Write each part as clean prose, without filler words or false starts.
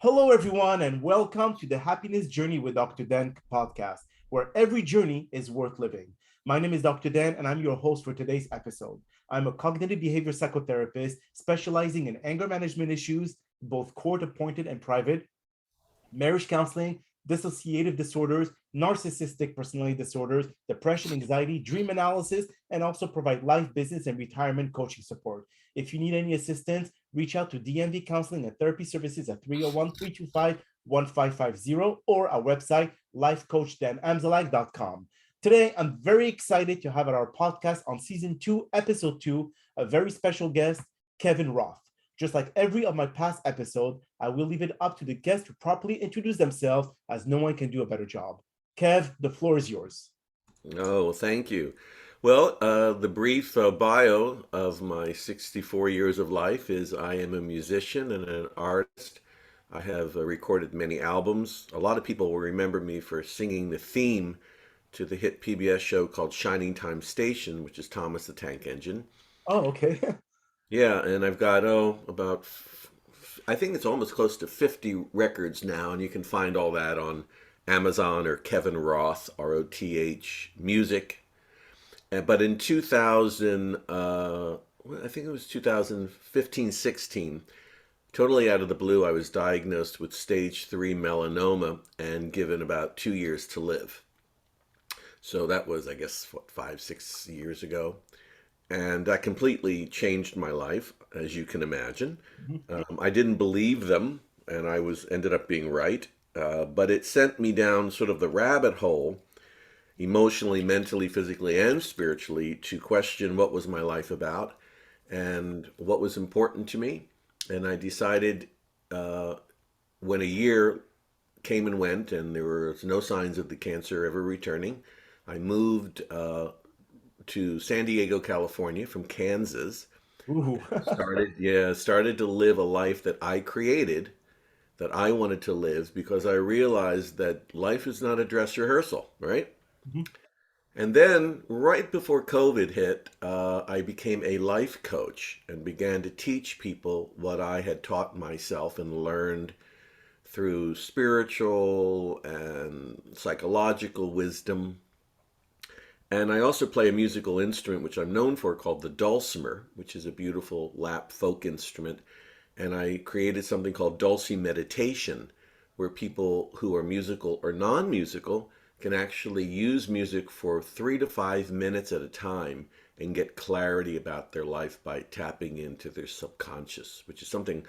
Hello, everyone, and welcome to the Happiness Journey with Dr. Dan podcast, where every journey is worth living. My name is Dr. Dan, and I'm your host for today's episode. I'm a cognitive behavior psychotherapist specializing in anger management issues, both court appointed and private, marriage counseling, dissociative disorders, narcissistic personality disorders, depression, anxiety, dream analysis, and also provide life, business, and retirement coaching support. If you need any assistance, reach out to DMV Counseling and Therapy Services at 301-325-1550 or our website, lifecoachdanamzalak.com. Today, I'm very excited to have at our podcast on season 2, episode 2, a very special guest, Kevin Roth. Just like every of my past episode, I will leave it up to the guests to properly introduce themselves, as no one can do a better job. Kev, the floor is yours. Oh, thank you. Well, the brief bio of my 64 years of life is I am a musician and an artist. I have recorded many albums. A lot of people will remember me for singing the theme to the hit PBS show called Shining Time Station, which is Thomas the Tank Engine. Oh, okay. Yeah, and I've got, I think it's almost close to 50 records now, and you can find all that on Amazon or Kevin Roth, Roth music. But in 2000, I think it was 2015, 16, totally out of the blue, I was diagnosed with stage 3 melanoma and given about 2 years to live. So that was, I guess, what, 5, 6 years ago. And that completely changed my life, as you can imagine. I didn't believe them, and I was ended up being right. But it sent me down sort of the rabbit hole, emotionally, mentally, physically, and spiritually, to question what was my life about and what was important to me. And I decided when a year came and went, and there were no signs of the cancer ever returning, I moved to San Diego, California from Kansas. Ooh. Started to live a life that I created, that I wanted to live because I realized that life is not a dress rehearsal, right? And then right before COVID hit, I became a life coach and began to teach people what I had taught myself and learned through spiritual and psychological wisdom. And I also play a musical instrument, which I'm known for, called the dulcimer, which is a beautiful lap folk instrument. And I created something called Dulci Meditation, where people who are musical or non-musical can actually use music for 3 to 5 minutes at a time and get clarity about their life by tapping into their subconscious, which is something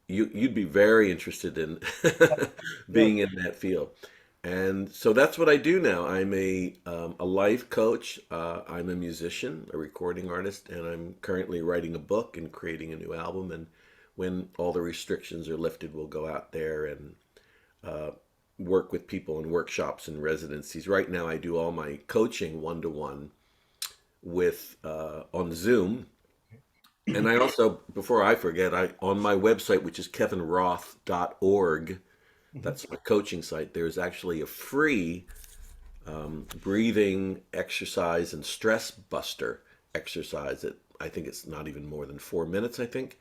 you'd be very interested in Yes. being in that field. And so that's what I do now. I'm a life coach. I'm a musician, a recording artist, and I'm currently writing a book and creating a new album. And when all the restrictions are lifted, we'll go out there and uh, work with people in workshops and residencies. Right now, I do all my coaching one-to-one with on Zoom. And I also, before I forget, I on my website, which is kevinroth.org, that's my coaching site. There's actually a free breathing exercise and stress buster exercise that I think it's not even more than 4 minutes, I think,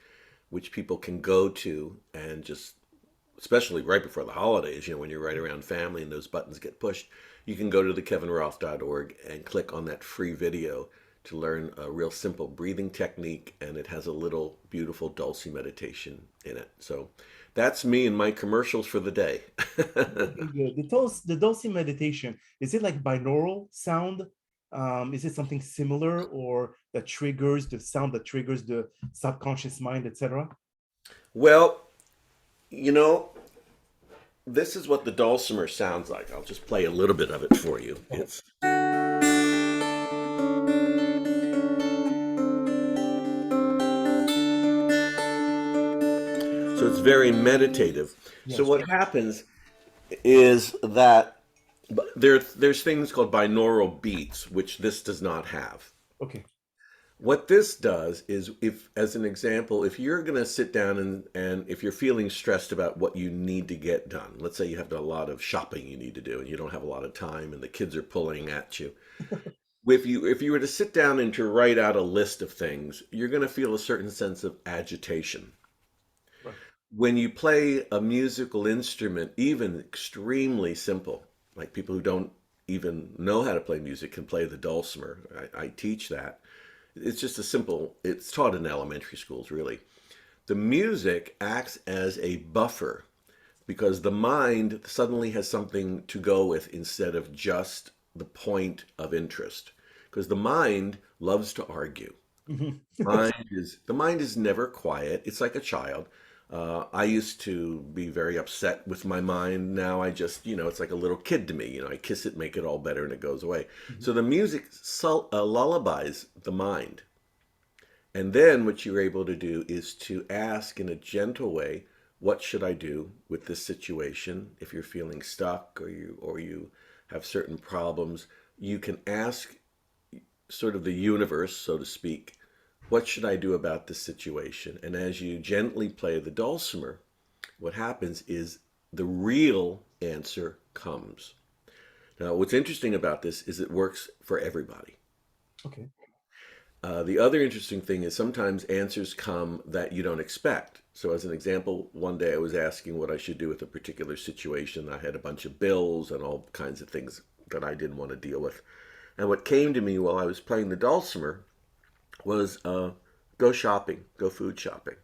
which people can go to and just, especially right before the holidays, when you're right around family and those buttons get pushed, you can go to the kevinroth.org and click on that free video to learn a real simple breathing technique, and it has a little beautiful Dulce meditation in it. So that's me and my commercials for the day. Okay, good. The Dulce meditation, is it like binaural sound? Is it something similar or that triggers the sound that triggers the subconscious mind, etc.? Well, you know, this is what the dulcimer sounds like. I'll just play a little bit of it for you. It's so it's very meditative. So Yes. what happens is that there's things called binaural beats, which this does not have. Okay. What this does is, if, as an example, if you're going to sit down and if you're feeling stressed about what you need to get done, let's say you have a lot of shopping you need to do and you don't have a lot of time and the kids are pulling at you. If you were to sit down and to write out a list of things, you're going to feel a certain sense of agitation. Right. when you play a musical instrument, even extremely simple, like people who don't even know how to play music can play the dulcimer. I teach that. It's just a simple, it's taught in elementary schools, really. The music acts as a buffer because the mind suddenly has something to go with instead of just the point of interest. Because the mind loves to argue. Mhm. The mind is never quiet. It's like a child. I used to be very upset with my mind. Now I just, it's like a little kid to me. I kiss it, make it all better, and it goes away. Mhm. So the music lullabies the mind. And then what you're able to do is to ask in a gentle way, what should I do with this situation? If you're feeling stuck or you have certain problems, you can ask sort of the universe, so to speak, what should I do about this situation? And as you gently play the dulcimer, what happens is the real answer comes. Now, what's interesting about this is it works for everybody. Okay. The other interesting thing is sometimes answers come that you don't expect. So, as an example, one day I was asking what I should do with a particular situation. I had a bunch of bills and all kinds of things that I didn't want to deal with. And what came to me while I was playing the dulcimer was go shopping, go food shopping,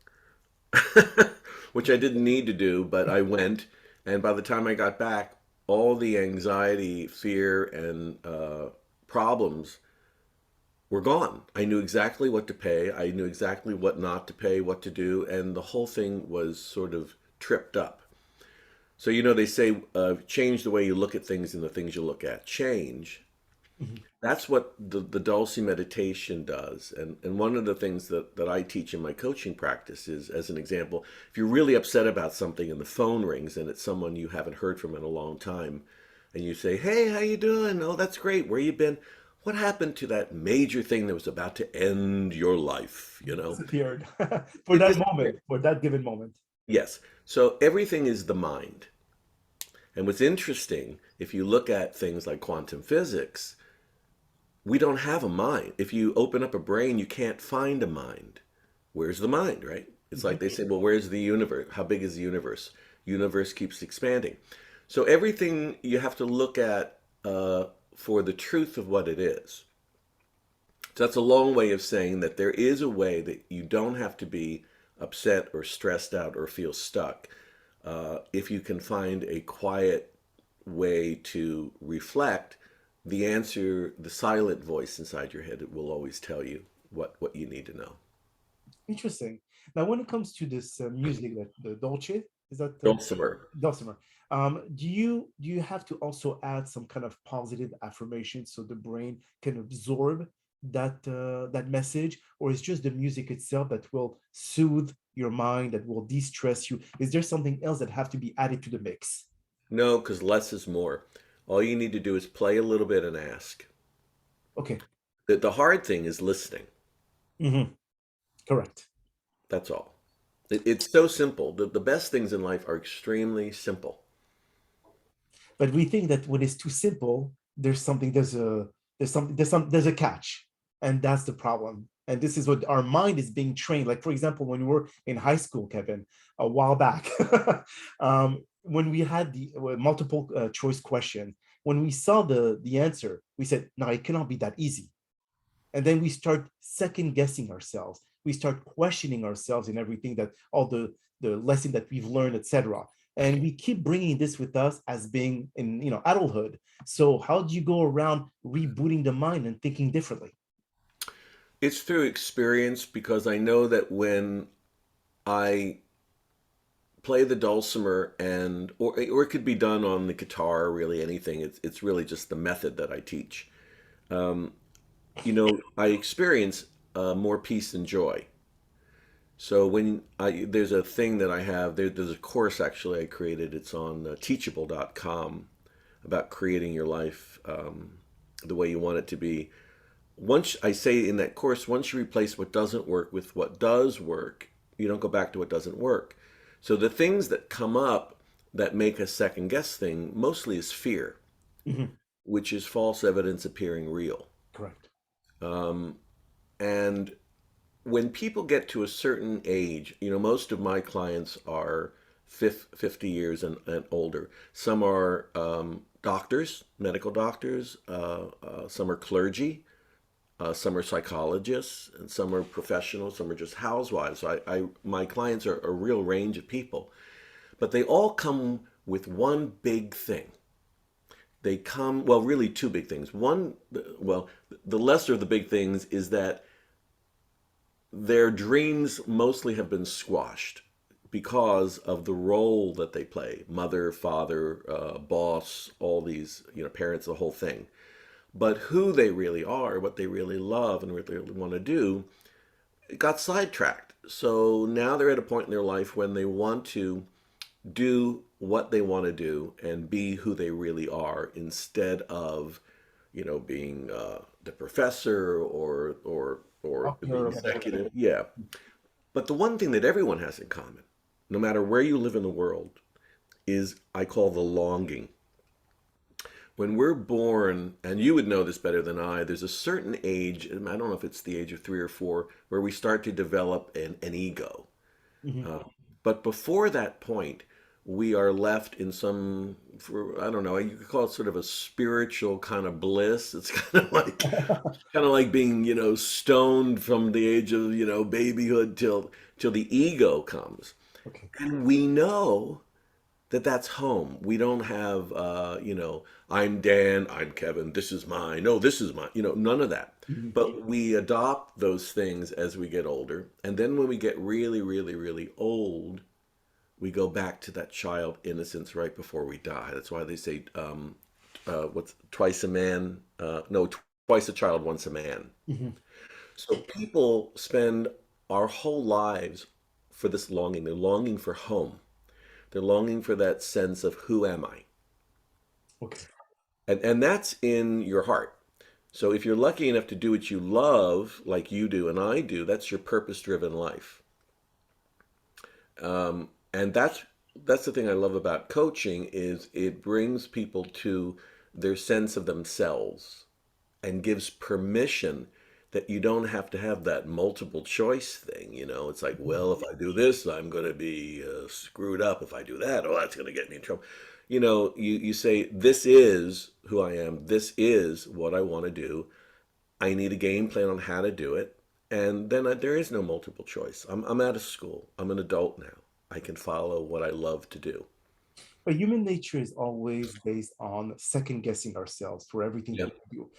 which I didn't need to do, but I went. And by the time I got back, all the anxiety, fear, and problems were gone. I knew exactly what to pay. I knew exactly what not to pay, what to do, and the whole thing was sort of tripped up. So, they say change the way you look at things and the things you look at change. Mhm. That's what the Dulce meditation does. And one of the things that I teach in my coaching practice is, as an example, if you're really upset about something and the phone rings and it's someone you haven't heard from in a long time, and you say, hey, how you doing? Oh, that's great. Where you been? What happened to that major thing that was about to end your life? Disappeared for It that disappeared. moment, for that given moment. Yes. So everything is the mind. And what's interesting, if you look at things like quantum physics, we don't have a mind. If you open up a brain, you can't find a mind. Where's the mind, right? It's Mhm. like they say, well, where's the universe? How big is the universe? Universe keeps expanding. So everything you have to look at for the truth of what it is. So that's a long way of saying that there is a way that you don't have to be upset or stressed out or feel stuck if you can find a quiet way to reflect. The answer, the silent voice inside your head, it will always tell you what you need to know. Interesting. Now, when it comes to this music, that the dolce, is that Dulcimer. dulcimer? Do you have to also add some kind of positive affirmation so the brain can absorb that message, or is just the music itself that will soothe your mind, that will de-stress you? Is there something else that have to be added to the mix? No, because less is more. All you need to do is play a little bit and ask. Okay. The hard thing is listening. Hmm. Correct. That's all. It's so simple. The best things in life are extremely simple. But we think that when it's too simple, there's a catch, and that's the problem. And this is what our mind is being trained. Like, for example, when we were in high school, Kevin, a while back, when we had the multiple choice question, when we saw the answer, we said, no, it cannot be that easy. And then we start second guessing ourselves. We start questioning ourselves in everything, that all the lesson that we've learned, etc. And we keep bringing this with us as being in adulthood. So how do you go around rebooting the mind and thinking differently? It's through experience because I know that when I play the dulcimer or it could be done on the guitar or really anything. It's really just the method that I teach. Um, I experience more peace and joy. So there's a thing that I have there's a course actually I created. It's on teachable.com about creating your life the way you want it to be. Once I say in that course, once you replace what doesn't work with what does work, you don't go back to what doesn't work. So the things that come up that make us second guess thing mostly is fear, Mhm. which is false evidence appearing real. Correct. Um, and when people get to a certain age, most of my clients are 50 years and older. Some are doctors, medical doctors. Some are clergy. Some are psychologists, and some are professionals. Some are just housewives. My clients are a real range of people, but they all come with one big thing. They come, well, really two big things. One, well, the lesser of the big things is that their dreams mostly have been squashed because of the role that they play: mother, father, boss, all these, parents, the whole thing. But who they really are, what they really love and what they really want to do, got sidetracked. So now they're at a point in their life when they want to do what they want to do and be who they really are, instead of, being the professor or the Doctor, whatever. executive. Yeah. But the one thing that everyone has in common, no matter where you live in the world, is I call the longing. When we're born, and you would know this better than I, there's a certain age, and I don't know if it's the age of 3 or 4, where we start to develop an ego. Mhm. Uh, but before that point, we are left in some, for, I don't know, you could call it sort of a spiritual kind of bliss. It's kind of like being, stoned from the age of, babyhood till the ego comes. Okay. And we know that that's home. We don't have, I'm Dan, I'm Kevin, this is mine, no, this is mine, none of that. Mhm. But we adopt those things as we get older. And then when we get really, really, really old, we go back to that child innocence right before we die. That's why they say, what's twice a man, no, twice a child, once a man. Mhm. So people spend our whole lives for this longing. They're longing for home. They're longing for that sense of who am I? Okay. And that's in your heart. So if you're lucky enough to do what you love, like you do and I do, that's your purpose-driven life. And that's the thing I love about coaching is it brings people to their sense of themselves and gives permission that you don't have to have that multiple choice thing. It's like, well, if I do this, I'm going to be screwed up. If I do that, oh, that's going to get me in trouble. You say, this is who I am. This is what I want to do. I need a game plan on how to do it. And then there is no multiple choice. I'm out of school. I'm an adult now. I can follow what I love to do. But human nature is always based on second guessing ourselves for everything that Yep. we do.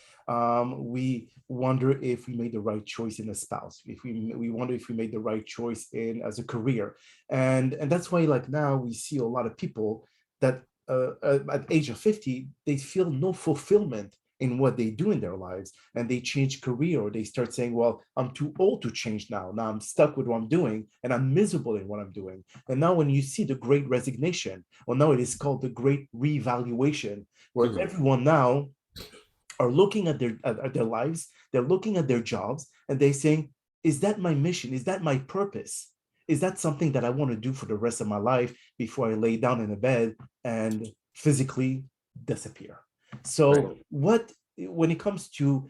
We wonder if we made the right choice in a spouse. If we wonder if we made the right choice in as a career, and that's why like now we see a lot of people that at age of 50 they feel no fulfillment in what they do in their lives, and they change career, or they start saying, well, I'm too old to change now I'm stuck with what I'm doing and I'm miserable in what I'm doing. And now when you see the great resignation, well, now it is called the great reevaluation, where Mhm. everyone now are looking at their lives, they're looking at their jobs, and they're saying, is that my mission? Is that my purpose? Is that something that I want to do for the rest of my life before I lay down in a bed and physically disappear? Right. So, what when it comes to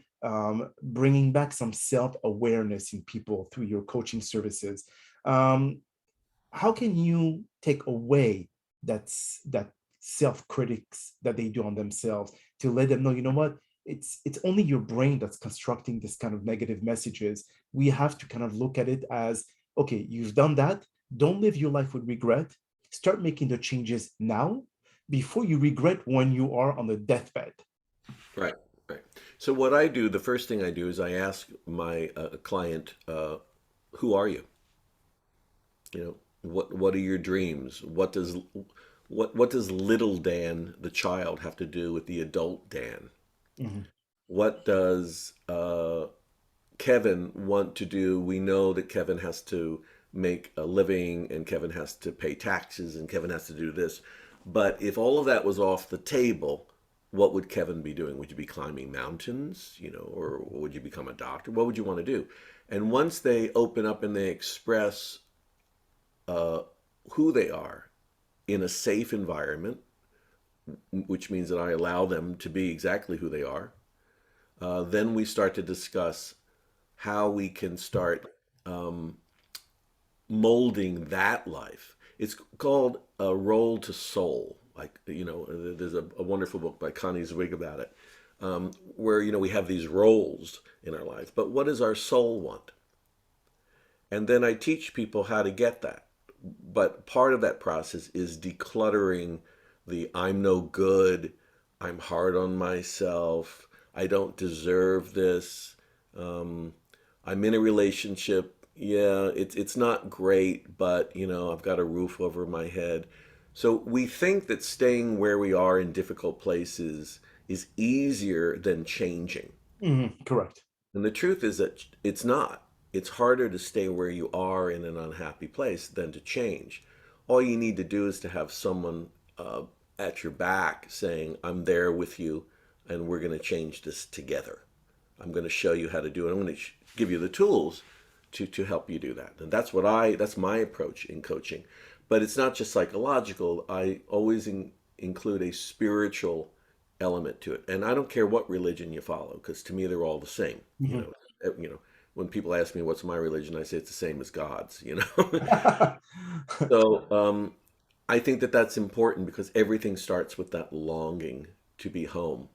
bringing back some self awareness in people through your coaching services, um, how can you take away that self critics that they do on themselves, to let them know, you know what, it's only your brain that's constructing this kind of negative messages. We have to kind of look at it as, okay, you've done that, don't live your life with regret, start making the changes now before you regret when you are on the deathbed. Right. Right. So what I do, the first thing I do is I ask my client, who are you? What are your dreams? What does little Dan, the child, have to do with the adult Dan? Mhm. What does Kevin want to do? We know that Kevin has to make a living and Kevin has to pay taxes and Kevin has to do this. But if all of that was off the table, what would Kevin be doing? Would you be climbing mountains, or would you become a doctor? What would you want to do? And once they open up and they express uh, who they are in a safe environment, which means that I allow them to be exactly who they are, then we start to discuss how we can start. um, molding that life. It's called a role to soul. Like, there's a wonderful book by Connie Zwig about it, where, we have these roles in our life. But what does our soul want? And then I teach people how to get that. But part of that process is decluttering the I'm no good, I'm hard on myself, I don't deserve this, I'm in a relationship. Yeah, it's not great, but I've got a roof over my head. So we think that staying where we are in difficult places is easier than changing. Correct. And the truth is that it's not. It's harder to stay where you are in an unhappy place than to change. All you need to do is to have someone at your back saying, I'm there with you and we're going to change this together. I'm going to show you how to do it. I'm going to give you the tools to help you do that. And that's my approach in coaching. But it's not just psychological. I always include a spiritual element to it. And I don't care what religion you follow, because to me they're all the same. Mhm. When people ask me what's my religion, I say it's the same as God's. So I think that that's important because everything starts with that longing to be home.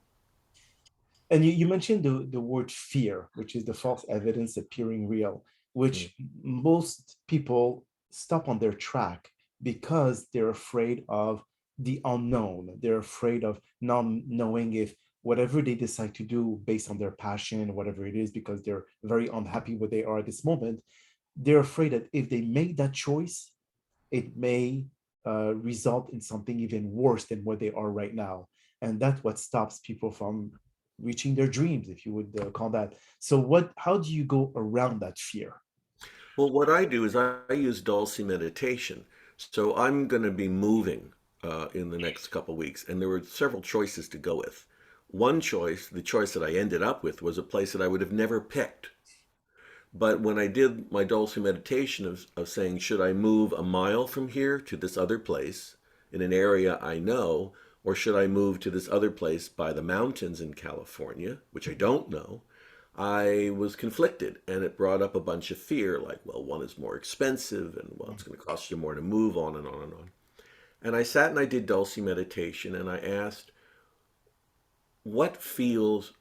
And you mentioned the word fear, which is the false evidence appearing real, Mm. which most people stop on their track because they're afraid of the unknown. They're afraid of not knowing if whatever they decide to do based on their passion, whatever it is, because they're very unhappy where they are at this moment, they're afraid that if they make that choice, it may result in something even worse than what they are right now. And that's what stops people from reaching their dreams, if you would call that. So, how do you go around that fear? Well, what I do is I use Dulce meditation. So I'm going to be moving in the next couple of weeks, and there were several choices to go with. One choice, the choice that I ended up with, was a place that I would have never picked. But when I did my Dulce meditation of saying, should I move a mile from here to this other place in an area I know, or should I move to this other place by the mountains in California, which I don't know, I was conflicted, and it brought up a bunch of fear, like, well, one is more expensive, and well, it's going to cost you more to move, on and on and on. And I sat and I did Dulce meditation, and I asked, what feels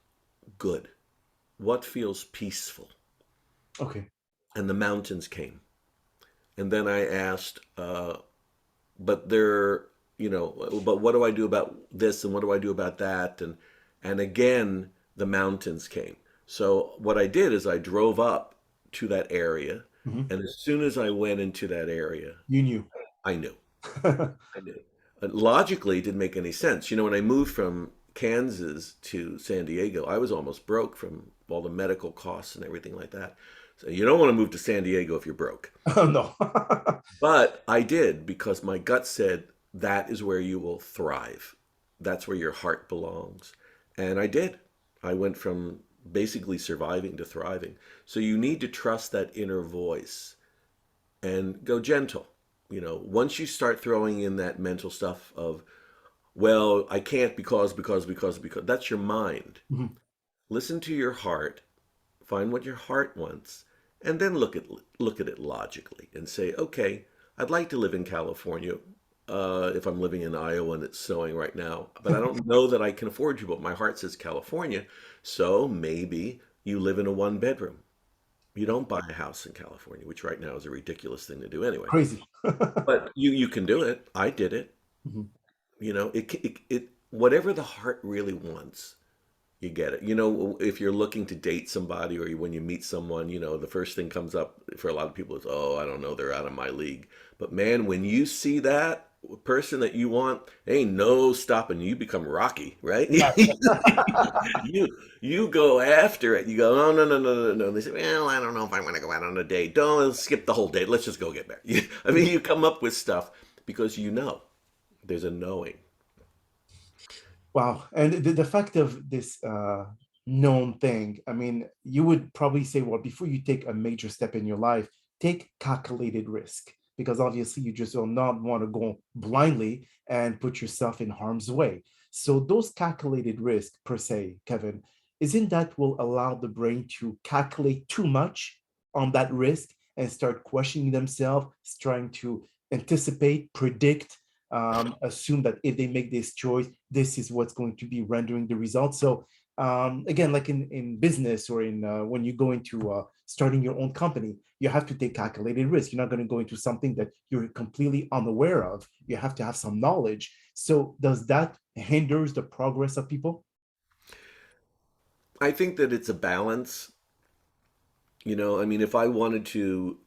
good? What feels peaceful? Okay. And the mountains came. And then I asked, but there, but what do I do about this, and what do I do about that? And again, the mountains came. So what I did is I drove up to that area, Mhm. and as soon as I went into that area, You knew. I knew. I knew. Logically, it didn't make any sense. When I moved from Kansas to San Diego, I was almost broke from all the medical costs and everything like that. So you don't want to move to San Diego if you're broke. Oh, no. But I did, because my gut said that is where you will thrive. That's where your heart belongs. And I did. I went from basically surviving to thriving. So you need to trust that inner voice and go gentle. Once you start throwing in that mental stuff of, well, I can't because, that's your mind. Mhm. Listen to your heart, find what your heart wants, and then look at it logically and say, okay, I'd like to live in California if I'm living in Iowa and it's snowing right now, but I don't know that I can afford to. But my heart says California, so maybe you live in a one bedroom. You don't buy a house in California, which right now is a ridiculous thing to do anyway. Crazy. But you can do it. I did it. Mhm. It whatever the heart really wants, you get it. If you're looking to date somebody, or when you meet someone, the first thing comes up for a lot of people is, oh, I don't know, they're out of my league. But man, when you see that person that you want, ain't no stopping you. You become Rocky, right? You go after it. You go, oh, no, no, no, no, no. They say, well, I don't know if I want to go out on a date. Don't skip the whole date. Let's just go get married. I mean, you come up with stuff because there's a knowing. Wow. And the fact of this known thing, I mean, you would probably say, well, before you take a major step in your life, take calculated risk, because obviously you just will not want to go blindly and put yourself in harm's way. So those calculated risks per se, Kevin, isn't that will allow the brain to calculate too much on that risk and start questioning themselves, trying to anticipate, predict, assume that if they make this choice, this is what's going to be rendering the result. So again, like in business or in when you go into starting your own company, you have to take calculated risk. You're not going to go into something that you're completely unaware of. You have to have some knowledge. So does that hinders the progress of people? I think that it's a balance. I mean, if I wanted to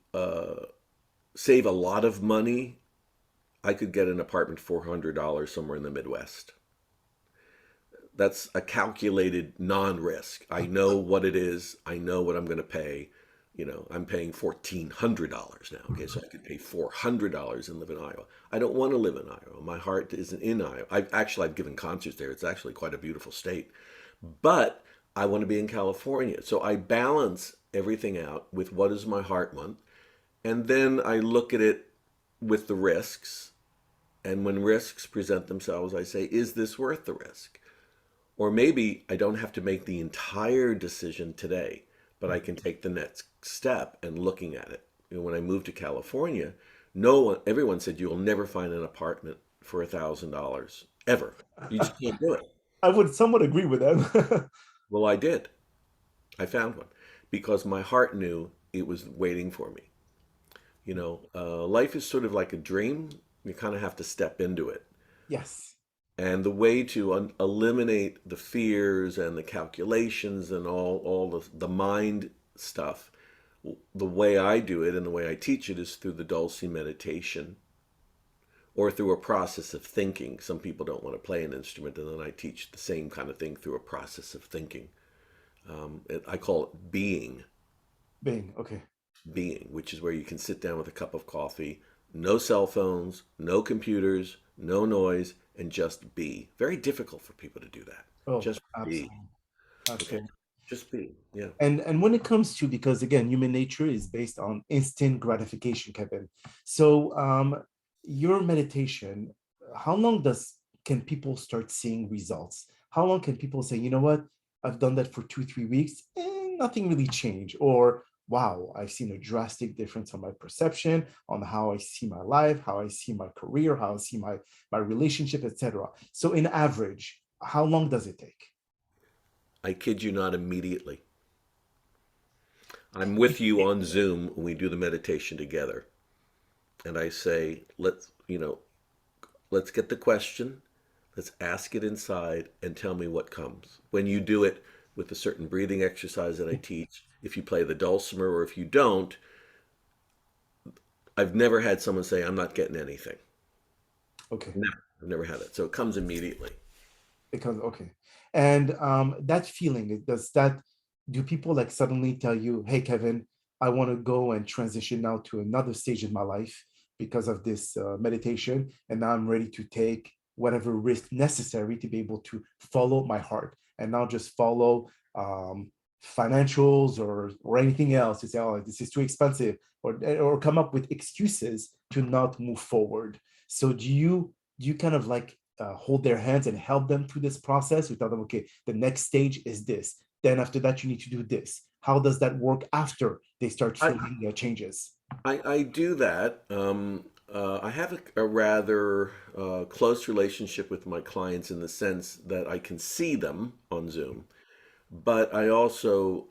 save a lot of money, I could get an apartment for $400 somewhere in the Midwest. That's a calculated non-risk. I know what it is. I know what I'm going to pay. I'm paying $1,400 now. Okay, so I could pay $400 and live in Iowa. I don't want to live in Iowa. My heart isn't in Iowa. I've given concerts there. It's actually quite a beautiful state, but I want to be in California. So I balance everything out with what does my heart want, and then I look at it with the risks. And when risks present themselves, I say, is this worth the risk? Or maybe I don't have to make the entire decision today, but I can take the next step and looking at it. When I moved to California, everyone said you will never find an apartment for $1,000 ever. You just can't do it. I would somewhat agree with them. Well, I did. I found one because my heart knew it was waiting for me. Life is sort of like a dream. You kind of have to step into it. Yes. And the way to eliminate the fears and the calculations and all the mind stuff, the way I do it and the way I teach it is through the Dulce meditation or through a process of thinking. Some people don't want to play an instrument, and then I teach the same kind of thing through a process of thinking. I call it Being okay. being, which is where you can sit down with a cup of coffee, no cell phones, no computers, no noise, and just be. Very difficult for people to do that. Oh, Just be. absolutely. Okay. Absolutely. Just be. Yeah. And when it comes to, because again, human nature is based on instant gratification, Kevin. So your meditation, how long does can people start seeing results? How long can people say, you know what, I've done that for 2, 3 weeks and nothing really changed? Or wow, I've seen a drastic difference on my perception, on how I see my life, how I see my career, how I see my relationship, etc. So in average, how long does it take? I kid you not, immediately. I'm with you on Zoom when we do the meditation together. And I say, let's get the question, let's ask it inside and tell me what comes. When you do it with a certain breathing exercise that I teach, if you play the dulcimer or if you don't, I've never had someone say, I'm not getting anything. Okay. Never. I've never had it. So it comes immediately. Because okay. And that feeling, does that, do people like suddenly tell you, hey Kevin, I want to go and transition now to another stage in my life because of this meditation, and now I'm ready to take whatever risk necessary to be able to follow my heart and not just follow financials or anything else to say, oh, this is too expensive, or come up with excuses to not move forward. So do you kind of like hold their hands and help them through this process? We tell them, okay, the next stage is this. Then after that, you need to do this. How does that work after they start I, feeling changes? I do that. I have a rather close relationship with my clients in the sense that I can see them on Zoom, but I also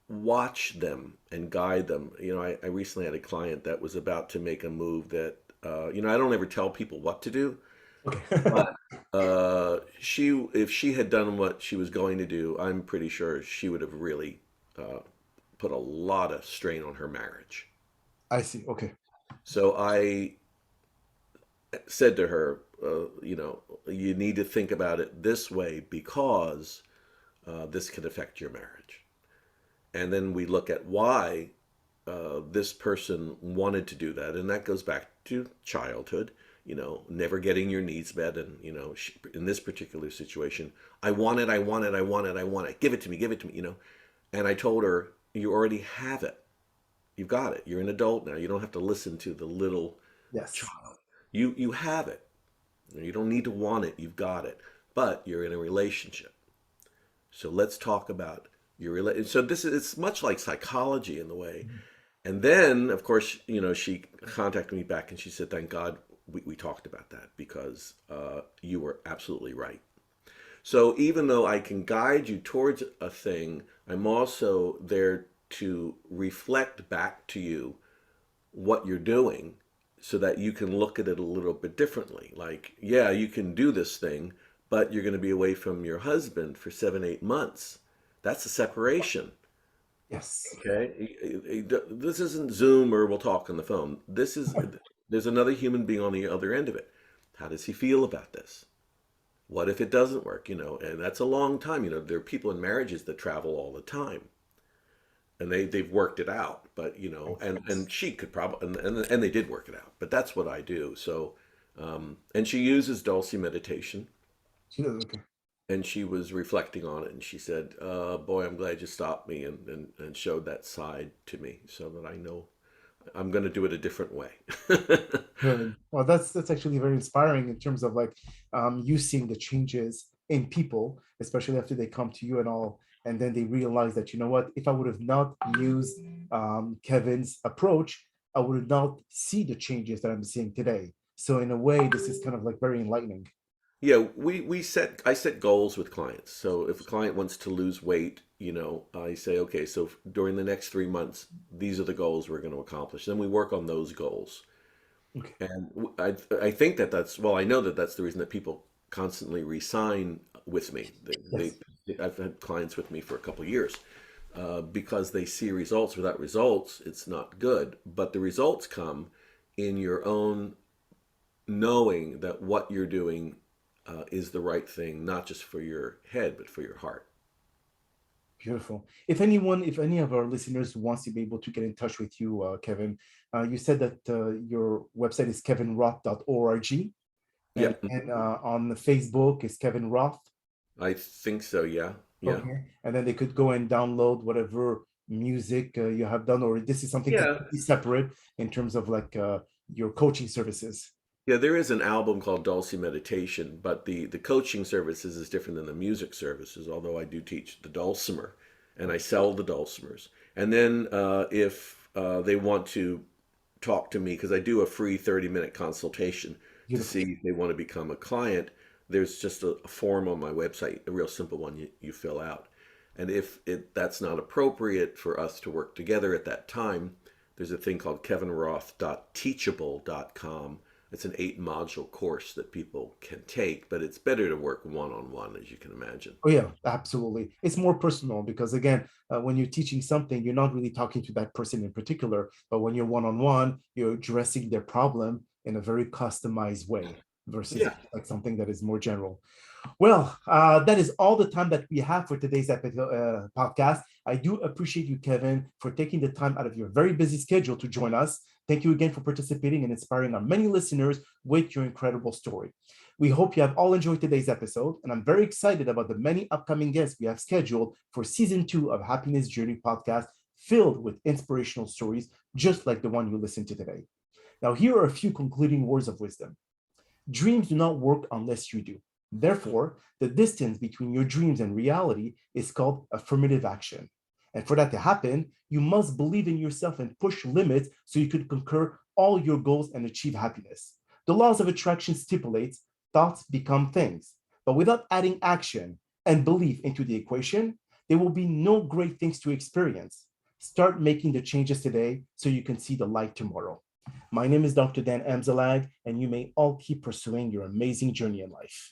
watch them and guide them. I recently had a client that was about to make a move that, I don't ever tell people what to do, Okay. but if she had done what she was going to do, I'm pretty sure she would have really uh, put a lot of strain on her marriage. I see. Okay. So I said to her, you need to think about it this way because this could affect your marriage. And then we look at why this person wanted to do that. And that goes back to childhood, never getting your needs met. And, in this particular situation, I want it, I want it, I want it, I want it. Give it to me. And I told her, you already have it. You've got it. You're an adult now. You don't have to listen to the little Yes. child. You have it. You don't need to want it. You've got it. But you're in a relationship. So let's talk about your relationship. So it's much like psychology in the way. And then, of course, she contacted me back and she said, "Thank God we talked about that because you were absolutely right." So even though I can guide you towards a thing, I'm also there to reflect back to you what you're doing so that you can look at it a little bit differently. Like, yeah, you can do this thing, but you're going to be away from your husband for 7, 8 months. That's a separation. Yes. Okay. This isn't Zoom or we'll talk on the phone. There's another human being on the other end of it. How does he feel about this? What if it doesn't work? And that's a long time. There are people in marriages that travel all the time and they've worked it out, but and she could probably, and they did work it out, but that's what I do. So, and she uses Dulce meditation, She does, okay. and she was reflecting on it, and she said, boy, I'm glad you stopped me and showed that side to me so that I know I'm going to do it a different way. Good. Well, that's actually very inspiring in terms of like you seeing the changes in people, especially after they come to you and all, and then they realize that, you know what, if I would have not used Kevin's approach, I would not see the changes that I'm seeing today. So in a way, this is kind of like very enlightening. Yeah, I set goals with clients. So if a client wants to lose weight, I say, okay, so during the next 3 months, these are the goals we're going to accomplish. Then we work on those goals. Okay. And I think well, I know that that's the reason that people constantly resign with me. Yes. I've had clients with me for a couple of years because they see results. Without results, it's not good. But the results come in your own knowing that what you're doing is the right thing, not just for your head, but for your heart. Beautiful. If any of our listeners wants to be able to get in touch with you, Kevin, you said that your website is kevinroth.org, Yeah, and on the Facebook is Kevin Roth. I think so. Yeah, yeah, Okay. And then they could go and download whatever music you have done, or this is something yeah. completely separate in terms of like your coaching services. Yeah, there is an album called Dulce Meditation, but the coaching services is different than the music services, although I do teach the dulcimer and I sell the dulcimers. And then if they want to talk to me, because I do a free 30-minute consultation to see Beautiful. if they want to become a client, there's just a form on my website, a real simple one you fill out. And if that's not appropriate for us to work together at that time, there's a thing called kevinroth.teachable.com. It's an 8 module course that people can take, but it's better to work one on one, as you can imagine. Oh yeah, absolutely. It's more personal because again, when you're teaching something, you're not really talking to that person in particular, but when you're one-on-one, you're addressing their problem in a very customized way versus Yeah. like something that is more general. Well, that is all the time that we have for today's podcast. I do appreciate you, Kevin, for taking the time out of your very busy schedule to join us. Thank you again for participating and inspiring our many listeners with your incredible story. We hope you have all enjoyed today's episode, and I'm very excited about the many upcoming guests we have scheduled for season 2 of Happiness Journey podcast, filled with inspirational stories just like the one you listened to today. Now, here are a few concluding words of wisdom. Dreams do not work unless you do. Therefore, the distance between your dreams and reality is called affirmative action. And for that to happen, you must believe in yourself and push limits so you could conquer all your goals and achieve happiness. The laws of attraction stipulates thoughts become things. But without adding action and belief into the equation, there will be no great things to experience. Start making the changes today so you can see the light tomorrow. My name is Dr. Dan Amzalag, and you may all keep pursuing your amazing journey in life.